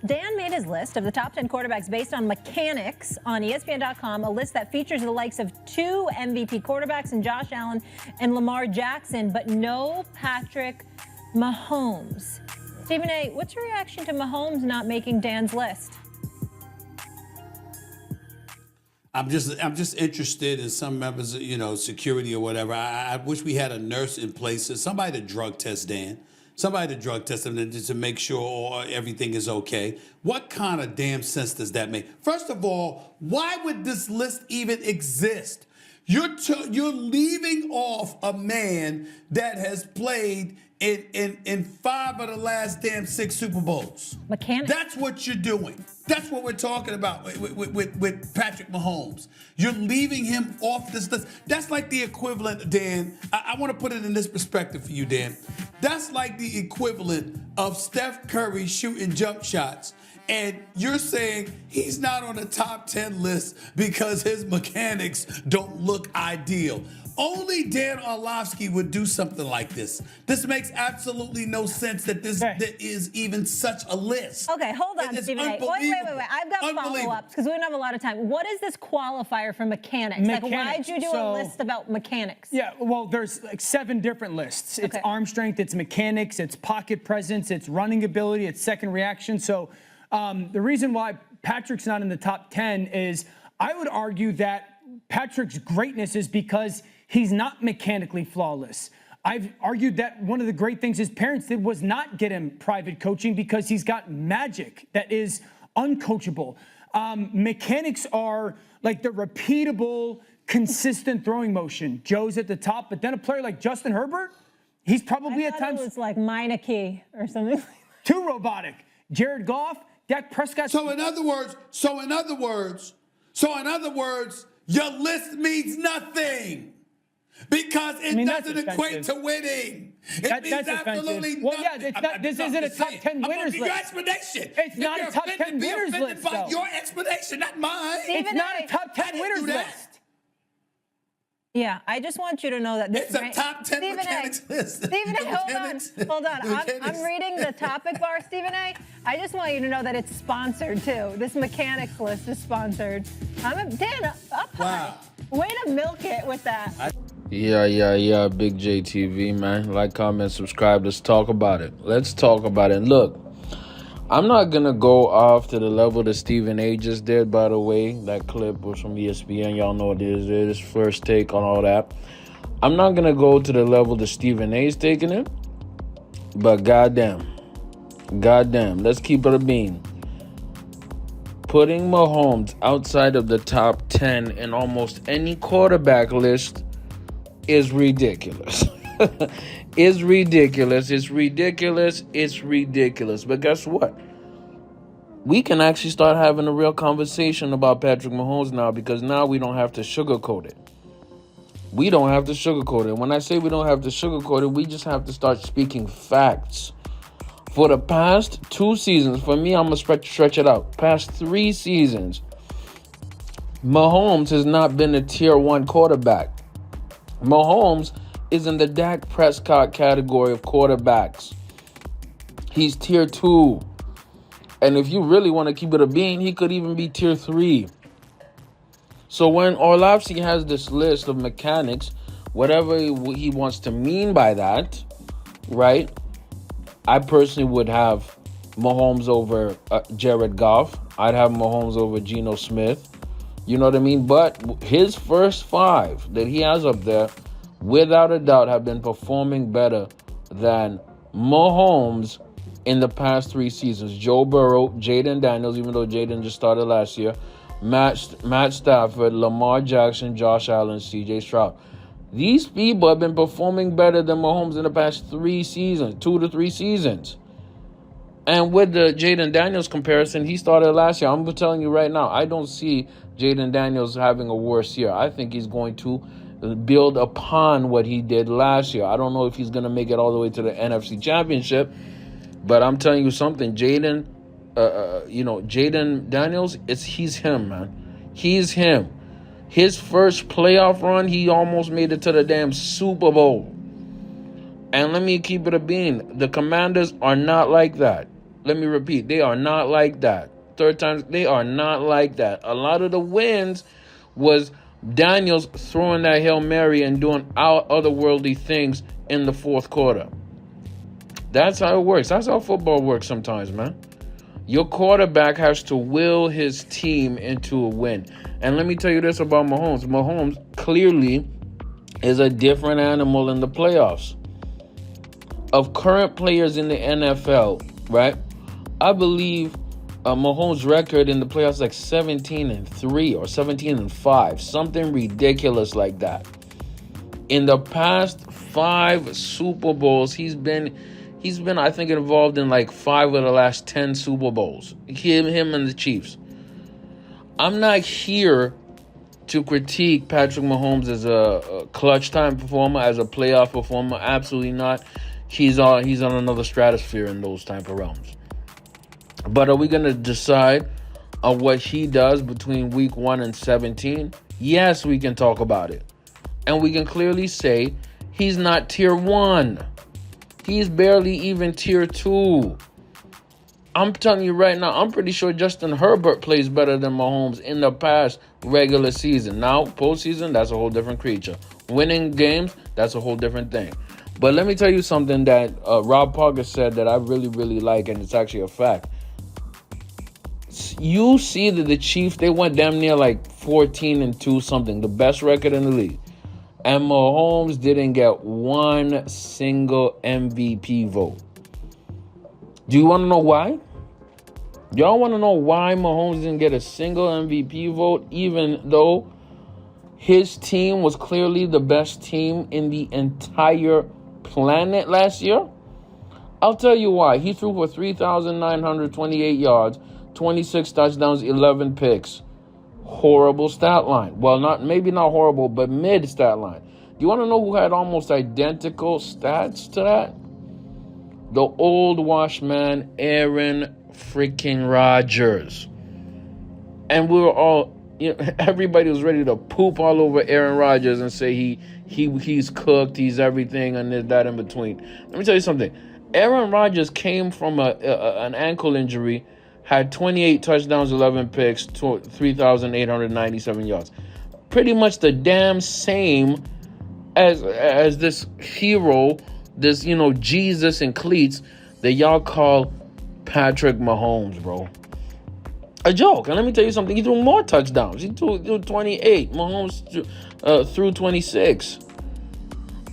Dan made his list of the top 10 quarterbacks based on mechanics on ESPN.com, a list that features the likes of 2 MVP quarterbacks in Josh Allen and Lamar Jackson, but no Patrick Mahomes. Stephen A., what's your reaction to Mahomes not making Dan's list? I'm just interested in some members of, security or whatever. I wish we had a nurse in place, somebody to drug test Dan. Somebody to drug test him to make sure everything is okay. What kind of damn sense does that make? First of all, why would this list even exist? You're leaving off a man that has played in 5 of the last damn 6 Super Bowls. Mechanics. That's what you're doing. That's what we're talking about with Patrick Mahomes. You're leaving him off this list. That's like the equivalent, Dan. I want to put it in this perspective for you, Dan. That's like the equivalent of Steph Curry shooting jump shots, and you're saying he's not on the top 10 list because his mechanics don't look ideal. Only Dan Orlovsky would do something like this. This makes absolutely no sense that that is even such a list. Okay, hold on, Stephen A. Wait. I've got follow-ups because we don't have a lot of time. What is this qualifier for mechanics? Like, why'd you do a list about mechanics? Yeah, well, there's like 7 different lists. It's arm strength, it's mechanics, it's pocket presence, it's running ability, it's second reaction. So the reason why Patrick's not in the top 10 is I would argue that Patrick's greatness is because he's not mechanically flawless. I've argued that one of the great things his parents did was not get him private coaching because he's got magic that is uncoachable. Mechanics are like the repeatable, consistent throwing motion. Joe's at the top, but then a player like Justin Herbert, he's probably at times... It's like Meineke or something. Too robotic. Jared Goff, Dak Prescott... So in other words, your list means nothing. Because it doesn't equate to winning. It means absolutely nothing. Well, yeah, this isn't a top 10 winners list. Your explanation. It's not a top 10 winners list, though. Your explanation, not mine. It's not a top 10 winners list. Yeah, I just want you to know that it's a top 10 mechanics list. Stephen A., hold on. I'm reading the topic bar, Stephen A. I just want you to know that it's sponsored, too. This mechanics list is sponsored. Dan, up high. Way to milk it with that. Yeah, Big JTV, man. Like, comment, subscribe. Let's talk about it. And look, I'm not going to go off to the level that Stephen A. just did, by the way. That clip was from ESPN. Y'all know what it is. His first take on all that. I'm not going to go to the level that Stephen A. is taking it. But goddamn, let's keep it a bean. Putting Mahomes outside of the top 10 in almost any quarterback list is ridiculous. It's ridiculous. But guess what? We can actually start having a real conversation about Patrick Mahomes now, because now we don't have to sugarcoat it. When I say we don't have to sugarcoat it, we just have to start speaking facts. For the past 2 seasons, for me, I'm going to stretch it out. Past 3 seasons, Mahomes has not been a tier 1 quarterback. Mahomes is in the Dak Prescott category of quarterbacks. He's tier 2. And if you really want to keep it a bean, he could even be tier 3. So when Orlovsky has this list of mechanics, whatever he wants to mean by that, right? I personally would have Mahomes over Jared Goff. I'd have Mahomes over Geno Smith. You know what I mean? But his first 5 that he has up there, without a doubt, have been performing better than Mahomes in the past 3 seasons. Joe Burrow, Jaden Daniels, even though Jaden just started last year, Matt Stafford, Lamar Jackson, Josh Allen, CJ Stroud. These people have been performing better than Mahomes in the past 3 seasons, 2 to 3 seasons. And with the Jaden Daniels comparison, he started last year. I'm telling you right now, I don't see Jaden Daniels having a worse year. I think he's going to build upon what he did last year. I don't know if he's going to make it all the way to the NFC Championship, but I'm telling you something, Jaden Daniels, he's him, man. He's him. His first playoff run, he almost made it to the damn Super Bowl. And let me keep it a bean. The Commanders are not like that. Let me repeat, they are not like that. Third time, they are not like that. A lot of the wins was Daniels throwing that Hail Mary and doing otherworldly things in the fourth quarter. That's how it works. That's how football works sometimes, man. Your quarterback has to will his team into a win. And let me tell you this about Mahomes. Mahomes clearly is a different animal in the playoffs. Of current players in the NFL, right? I believe Mahomes' record in the playoffs is like 17-3 or 17-5, something ridiculous like that. In the past 5 Super Bowls, he's been I think involved in like 5 of the last 10 Super Bowls. Him and the Chiefs. I'm not here to critique Patrick Mahomes as a clutch time performer, as a playoff performer. Absolutely not. He's on another stratosphere in those type of realms. But are we going to decide on what he does between week 1 and 17? Yes, we can talk about it. And we can clearly say he's not tier 1. He's barely even tier 2. I'm telling you right now, I'm pretty sure Justin Herbert plays better than Mahomes in the past regular season. Now, postseason, that's a whole different creature. Winning games, that's a whole different thing. But let me tell you something that Rob Parker said that I really, really like, and it's actually a fact. You see that the Chiefs, they went damn near like 14-2 something, the best record in the league. And Mahomes didn't get one single MVP vote. Do you want to know why? Y'all want to know why Mahomes didn't get a single MVP vote, even though his team was clearly the best team in the entire planet last year? I'll tell you why. He threw for 3,928 yards, 26 touchdowns, 11 picks. Horrible stat line. Well, maybe not horrible, but mid stat line. Do you want to know who had almost identical stats to that? The old wash man, Aaron freaking Rodgers. And we were all, everybody was ready to poop all over Aaron Rodgers and say he's cooked, he's everything, and there's that in between. Let me tell you something. Aaron Rodgers came from an ankle injury, had 28 touchdowns, 11 picks, 3,897 yards. Pretty much the damn same as this hero, this, Jesus in cleats that y'all call Patrick Mahomes, bro. A joke. And let me tell you something. He threw more touchdowns. He threw 28. Mahomes threw 26.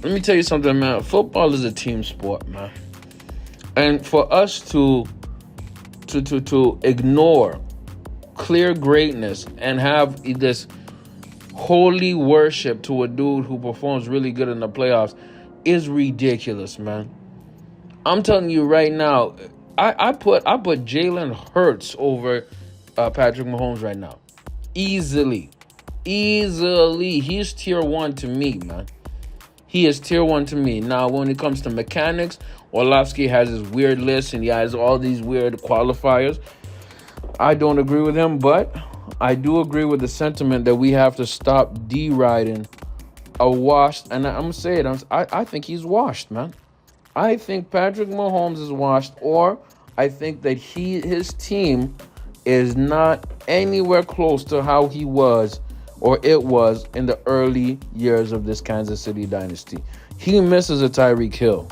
Let me tell you something, man. Football is a team sport, man. And for us to ignore clear greatness and have this holy worship to a dude who performs really good in the playoffs is ridiculous, man. I'm telling you right now, I put Jalen Hurts over Patrick Mahomes right now. Easily. He's tier 1 to me, man. He is tier 1 to me. Now, when it comes to mechanics, Orlovsky has his weird list and he has all these weird qualifiers. I don't agree with him, but I do agree with the sentiment that we have to stop deriding a washed, and I'm going to say it, I think he's washed, man. I think Patrick Mahomes is washed, or I think that his team is not anywhere close to how he was or it was in the early years of this Kansas City dynasty. He misses a Tyreek Hill.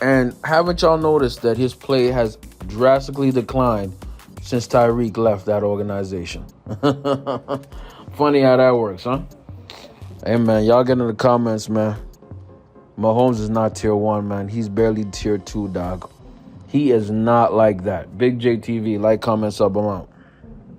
And haven't y'all noticed that his play has drastically declined since Tyreek left that organization? Funny how that works, huh? Hey, man, y'all get in the comments, man. Mahomes is not tier 1, man. He's barely tier 2, dog. He is not like that. Big JTV, like, comment, sub, I'm out.